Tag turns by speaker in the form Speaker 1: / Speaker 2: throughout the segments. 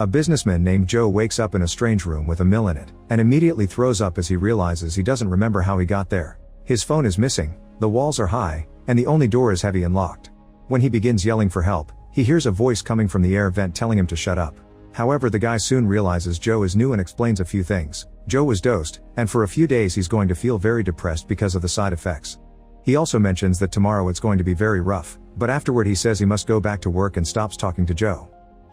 Speaker 1: A businessman named Joe wakes up in a strange room with a mill in it, and immediately throws up as he realizes he doesn't remember how he got there. His phone is missing, the walls are high, and the only door is heavy and locked. When he begins yelling for help, he hears a voice coming from the air vent telling him to shut up. However, the guy soon realizes Joe is new and explains a few things. Joe was dosed, and for a few days he's going to feel very depressed because of the side effects. He also mentions that tomorrow it's going to be very rough, but afterward he says he must go back to work and stops talking to Joe.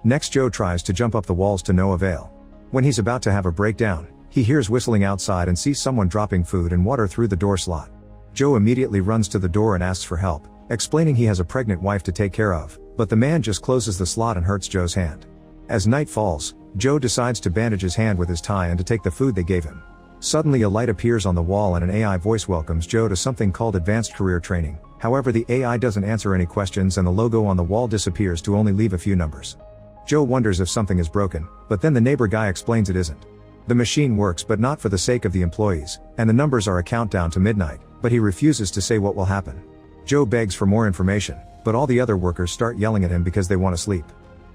Speaker 1: Next, Joe tries to jump up the walls to no avail. When he's about to have a breakdown, he hears whistling outside and sees someone dropping food and water through the door slot. Joe immediately runs to the door and asks for help, explaining he has a pregnant wife to take care of, but the man just closes the slot and hurts Joe's hand. As night falls, Joe decides to bandage his hand with his tie and to take the food they gave him. Suddenly a light appears on the wall and an AI voice welcomes Joe to something called advanced career training. However, the AI doesn't answer any questions and the logo on the wall disappears to only leave a few numbers. Joe wonders if something is broken, but then the neighbor guy explains it isn't. The machine works but not for the sake of the employees, and the numbers are a countdown to midnight, but he refuses to say what will happen. Joe begs for more information, but all the other workers start yelling at him because they want to sleep.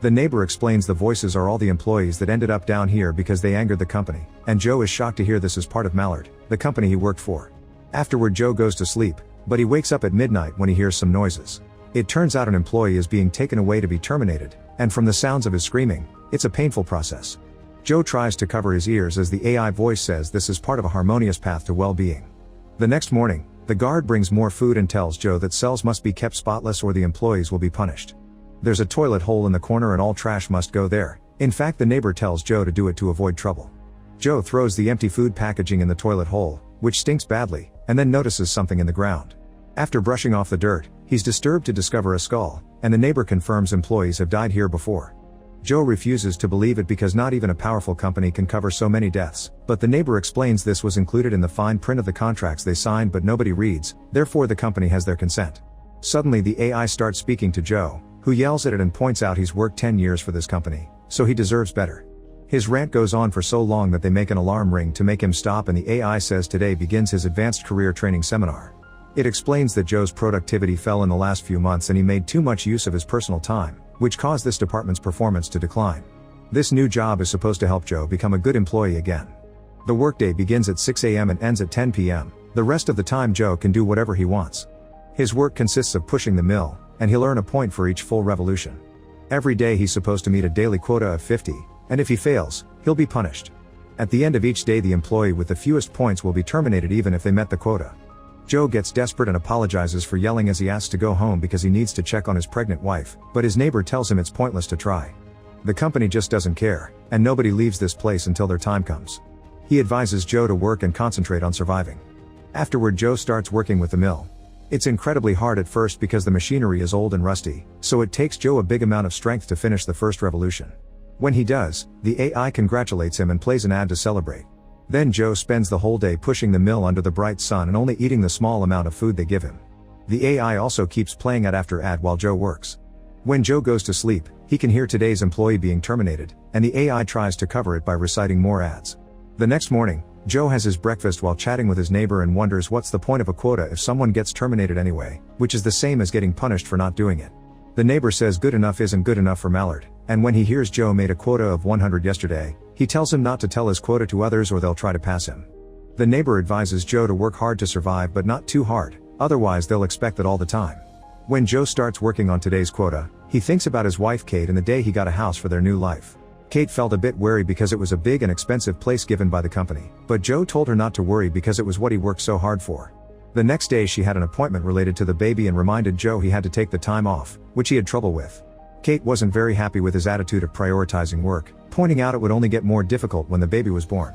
Speaker 1: The neighbor explains the voices are all the employees that ended up down here because they angered the company, and Joe is shocked to hear this is part of Mallard, the company he worked for. Afterward, Joe goes to sleep, but he wakes up at midnight when he hears some noises. It turns out an employee is being taken away to be terminated, and from the sounds of his screaming, it's a painful process. Joe tries to cover his ears as the AI voice says this is part of a harmonious path to well-being. The next morning, the guard brings more food and tells Joe that cells must be kept spotless or the employees will be punished. There's a toilet hole in the corner and all trash must go there. In fact, the neighbor tells Joe to do it to avoid trouble. Joe throws the empty food packaging in the toilet hole, which stinks badly, and then notices something in the ground. After brushing off the dirt, he's disturbed to discover a skull, and the neighbor confirms employees have died here before. Joe refuses to believe it because not even a powerful company can cover so many deaths, but the neighbor explains this was included in the fine print of the contracts they signed but nobody reads, therefore the company has their consent. Suddenly the AI starts speaking to Joe, who yells at it and points out he's worked 10 years for this company, so he deserves better. His rant goes on for so long that they make an alarm ring to make him stop, and the AI says today begins his advanced career training seminar. It explains that Joe's productivity fell in the last few months and he made too much use of his personal time, which caused this department's performance to decline. This new job is supposed to help Joe become a good employee again. The workday begins at 6 a.m. and ends at 10 p.m. The rest of the time Joe can do whatever he wants. His work consists of pushing the mill, and he'll earn a point for each full revolution. Every day he's supposed to meet a daily quota of 50, and if he fails, he'll be punished. At the end of each day the employee with the fewest points will be terminated even if they met the quota. Joe gets desperate and apologizes for yelling as he asks to go home because he needs to check on his pregnant wife, but his neighbor tells him it's pointless to try. The company just doesn't care, and nobody leaves this place until their time comes. He advises Joe to work and concentrate on surviving. Afterward, Joe starts working with the mill. It's incredibly hard at first because the machinery is old and rusty, so it takes Joe a big amount of strength to finish the first revolution. When he does, the AI congratulates him and plays an ad to celebrate. Then Joe spends the whole day pushing the mill under the bright sun and only eating the small amount of food they give him. The AI also keeps playing ad after ad while Joe works. When Joe goes to sleep, he can hear today's employee being terminated, and the AI tries to cover it by reciting more ads. The next morning, Joe has his breakfast while chatting with his neighbor and wonders what's the point of a quota if someone gets terminated anyway, which is the same as getting punished for not doing it. The neighbor says good enough isn't good enough for Mallard, and when he hears Joe made a quota of 100 yesterday, he tells him not to tell his quota to others or they'll try to pass him. The neighbor advises Joe to work hard to survive but not too hard, otherwise they'll expect it all the time. When Joe starts working on today's quota, he thinks about his wife Kate and the day he got a house for their new life. Kate felt a bit wary because it was a big and expensive place given by the company, but Joe told her not to worry because it was what he worked so hard for. The next day she had an appointment related to the baby and reminded Joe he had to take the time off, which he had trouble with. Kate wasn't very happy with his attitude of prioritizing work, pointing out it would only get more difficult when the baby was born.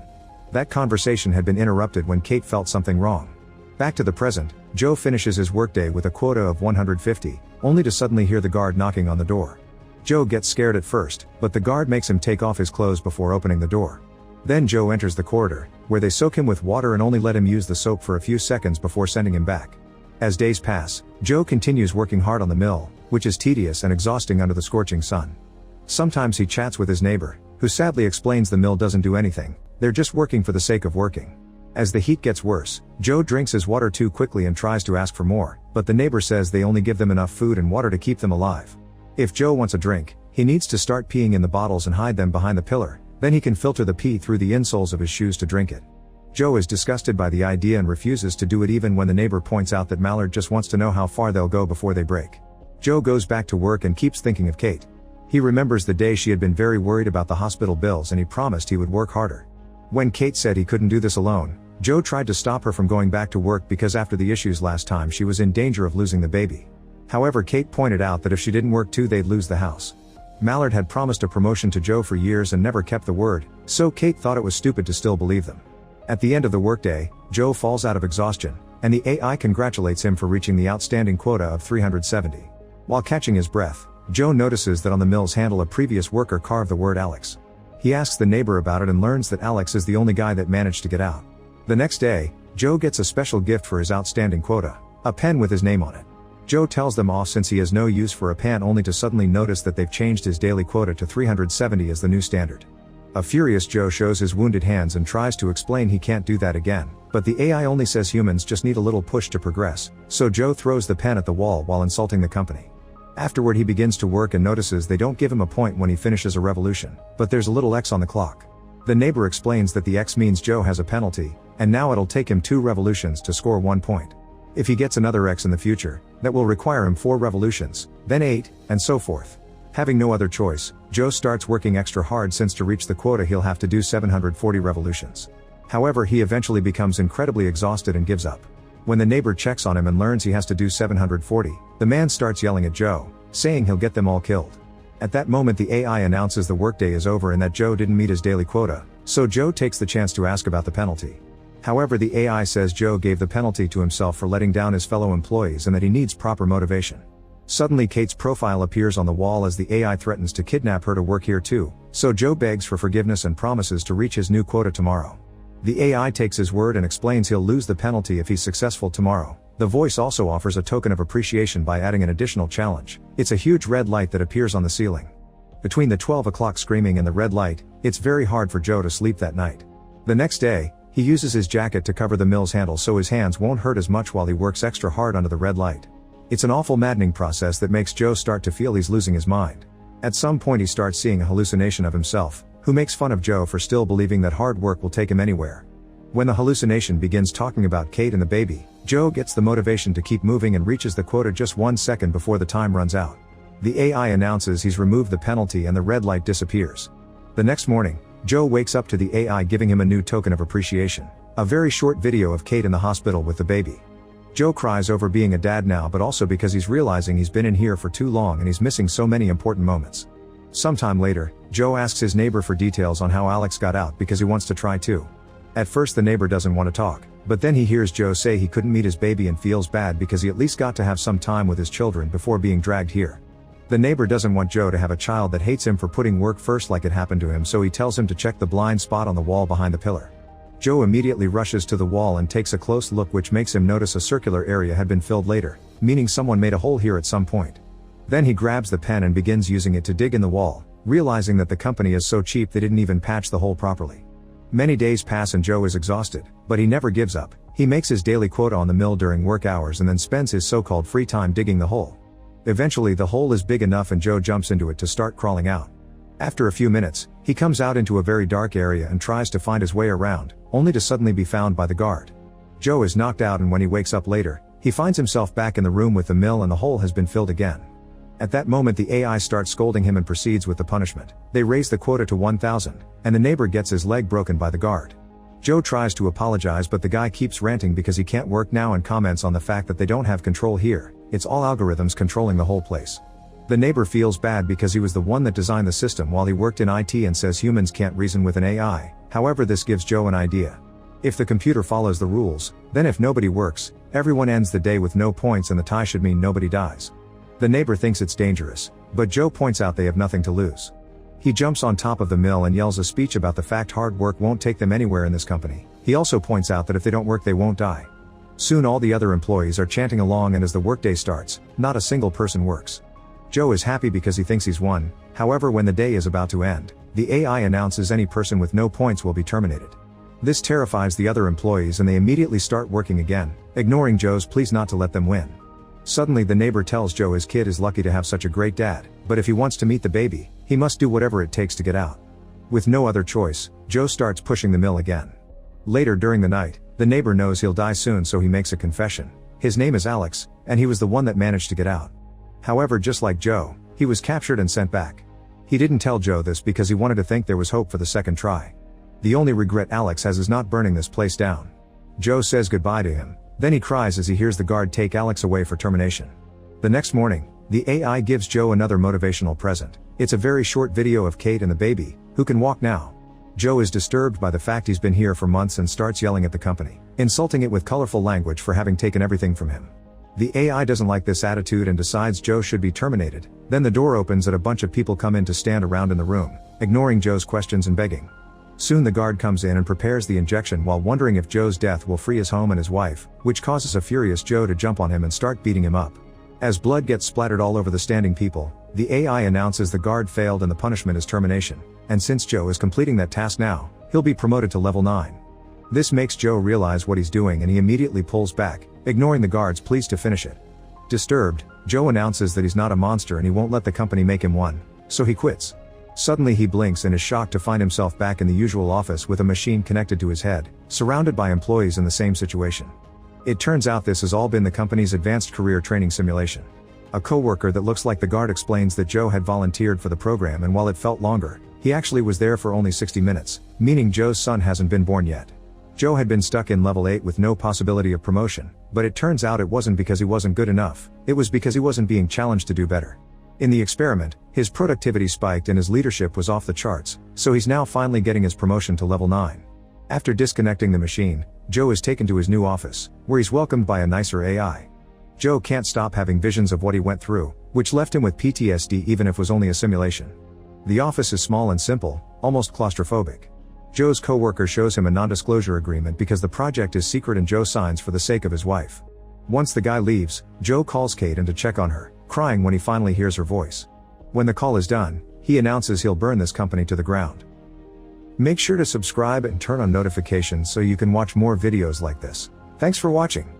Speaker 1: That conversation had been interrupted when Kate felt something wrong. Back to the present, Joe finishes his workday with a quota of 150, only to suddenly hear the guard knocking on the door. Joe gets scared at first, but the guard makes him take off his clothes before opening the door. Then Joe enters the corridor, where they soak him with water and only let him use the soap for a few seconds before sending him back. As days pass, Joe continues working hard on the mill, which is tedious and exhausting under the scorching sun. Sometimes he chats with his neighbor, who sadly explains the mill doesn't do anything, they're just working for the sake of working. As the heat gets worse, Joe drinks his water too quickly and tries to ask for more, but the neighbor says they only give them enough food and water to keep them alive. If Joe wants a drink, He needs to start peeing in the bottles and hide them behind the pillar, then he can filter the pee through the insoles of his shoes to drink it. Joe is disgusted by the idea and refuses to do it even when the neighbor points out that Mallard just wants to know how far they'll go before they break. Joe goes back to work and keeps thinking of Kate. He remembers the day she had been very worried about the hospital bills and he promised he would work harder. When Kate said he couldn't do this alone, Joe tried to stop her from going back to work because after the issues last time she was in danger of losing the baby. However, Kate pointed out that if she didn't work too they'd lose the house. Mallard had promised a promotion to Joe for years and never kept the word, so Kate thought it was stupid to still believe them. At the end of the workday, Joe falls out of exhaustion, and the AI congratulates him for reaching the outstanding quota of 370. While catching his breath, Joe notices that on the mill's handle a previous worker carved the word Alex. He asks the neighbor about it and learns that Alex is the only guy that managed to get out. The next day, Joe gets a special gift for his outstanding quota, a pen with his name on it. Joe tells them off since he has no use for a pen, only to suddenly notice that they've changed his daily quota to 370 as the new standard. A furious Joe shows his wounded hands and tries to explain he can't do that again, but the AI only says humans just need a little push to progress, so Joe throws the pen at the wall while insulting the company. Afterward he begins to work and notices they don't give him a point when he finishes a revolution, but there's a little X on the clock. The neighbor explains that the X means Joe has a penalty, and now it'll take him 2 revolutions to score 1 point. If he gets another X in the future, that will require him 4 revolutions, then 8, and so forth. Having no other choice, Joe starts working extra hard since to reach the quota he'll have to do 740 revolutions. However, he eventually becomes incredibly exhausted and gives up. When the neighbor checks on him and learns he has to do 740, the man starts yelling at Joe, saying he'll get them all killed. At that moment the AI announces the workday is over and that Joe didn't meet his daily quota, so Joe takes the chance to ask about the penalty. However, the AI says Joe gave the penalty to himself for letting down his fellow employees and that he needs proper motivation. Suddenly Kate's profile appears on the wall as the AI threatens to kidnap her to work here too, so Joe begs for forgiveness and promises to reach his new quota tomorrow. The AI takes his word and explains he'll lose the penalty if he's successful tomorrow. The voice also offers a token of appreciation by adding an additional challenge. It's a huge red light that appears on the ceiling. Between the 12 o'clock screaming and the red light, it's very hard for Joe to sleep that night. The next day, he uses his jacket to cover the mill's handle so his hands won't hurt as much while he works extra hard under the red light. It's an awful maddening process that makes Joe start to feel he's losing his mind. At some point he starts seeing a hallucination of himself, who makes fun of Joe for still believing that hard work will take him anywhere. When the hallucination begins talking about Kate and the baby, Joe gets the motivation to keep moving and reaches the quota just 1 second before the time runs out. The AI announces he's removed the penalty and the red light disappears. The next morning, Joe wakes up to the AI giving him a new token of appreciation, a very short video of Kate in the hospital with the baby. Joe cries over being a dad now, but also because he's realizing he's been in here for too long and he's missing so many important moments. Sometime later, Joe asks his neighbor for details on how Alex got out because he wants to try too. At first the neighbor doesn't want to talk, but then he hears Joe say he couldn't meet his baby and feels bad because he at least got to have some time with his children before being dragged here. The neighbor doesn't want Joe to have a child that hates him for putting work first like it happened to him, so he tells him to check the blind spot on the wall behind the pillar. Joe immediately rushes to the wall and takes a close look, which makes him notice a circular area had been filled later, meaning someone made a hole here at some point. Then he grabs the pen and begins using it to dig in the wall, realizing that the company is so cheap they didn't even patch the hole properly. Many days pass and Joe is exhausted, but he never gives up. He makes his daily quota on the mill during work hours and then spends his so-called free time digging the hole. Eventually the hole is big enough and Joe jumps into it to start crawling out. After a few minutes, he comes out into a very dark area and tries to find his way around, only to suddenly be found by the guard. Joe is knocked out, and when he wakes up later, he finds himself back in the room with the mill and the hole has been filled again. At that moment the AI starts scolding him and proceeds with the punishment. They raise the quota to 1,000, and the neighbor gets his leg broken by the guard. Joe tries to apologize, but the guy keeps ranting because he can't work now and comments on the fact that they don't have control here. It's all algorithms controlling the whole place. The neighbor feels bad because he was the one that designed the system while he worked in IT and says humans can't reason with an AI. However, this gives Joe an idea. If the computer follows the rules, then if nobody works, everyone ends the day with no points and the tie should mean nobody dies. The neighbor thinks it's dangerous, but Joe points out they have nothing to lose. He jumps on top of the mill and yells a speech about the fact hard work won't take them anywhere in this company. He also points out that if they don't work they won't die. Soon all the other employees are chanting along, and as the workday starts, not a single person works. Joe is happy because he thinks he's won. However, when the day is about to end, the AI announces any person with no points will be terminated. This terrifies the other employees and they immediately start working again, ignoring Joe's pleas not to let them win. Suddenly the neighbor tells Joe his kid is lucky to have such a great dad, but if he wants to meet the baby, he must do whatever it takes to get out. With no other choice, Joe starts pushing the mill again. Later during the night, the neighbor knows he'll die soon, so he makes a confession. His name is Alex, and he was the one that managed to get out. However, just like Joe, he was captured and sent back. He didn't tell Joe this because he wanted to think there was hope for the second try. The only regret Alex has is not burning this place down. Joe says goodbye to him, then he cries as he hears the guard take Alex away for termination. The next morning, the AI gives Joe another motivational present. It's a very short video of Kate and the baby, who can walk now. Joe is disturbed by the fact he's been here for months and starts yelling at the company, insulting it with colorful language for having taken everything from him. The AI doesn't like this attitude and decides Joe should be terminated. Then the door opens and a bunch of people come in to stand around in the room, ignoring Joe's questions and begging. Soon the guard comes in and prepares the injection while wondering if Joe's death will free his home and his wife, which causes a furious Joe to jump on him and start beating him up. As blood gets splattered all over the standing people, the AI announces the guard failed and the punishment is termination, and since Joe is completing that task now, he'll be promoted to level 9. This makes Joe realize what he's doing and he immediately pulls back, ignoring the guard's pleas to finish it. Disturbed, Joe announces that he's not a monster and he won't let the company make him one, so he quits. Suddenly he blinks and is shocked to find himself back in the usual office with a machine connected to his head, surrounded by employees in the same situation. It turns out this has all been the company's advanced career training simulation. A coworker that looks like the guard explains that Joe had volunteered for the program, and while it felt longer, he actually was there for only 60 minutes, meaning Joe's son hasn't been born yet. Joe had been stuck in level 8 with no possibility of promotion, but it turns out it wasn't because he wasn't good enough, it was because he wasn't being challenged to do better. In the experiment, his productivity spiked and his leadership was off the charts, so he's now finally getting his promotion to level 9. After disconnecting the machine, Joe is taken to his new office, where he's welcomed by a nicer AI. Joe can't stop having visions of what he went through, which left him with PTSD even if it was only a simulation. The office is small and simple, almost claustrophobic. Joe's coworker shows him a non-disclosure agreement because the project is secret and Joe signs for the sake of his wife. Once the guy leaves, Joe calls Kate in to check on her, crying when he finally hears her voice. When the call is done, he announces he'll burn this company to the ground. Make sure to subscribe and turn on notifications so you can watch more videos like this. Thanks for watching.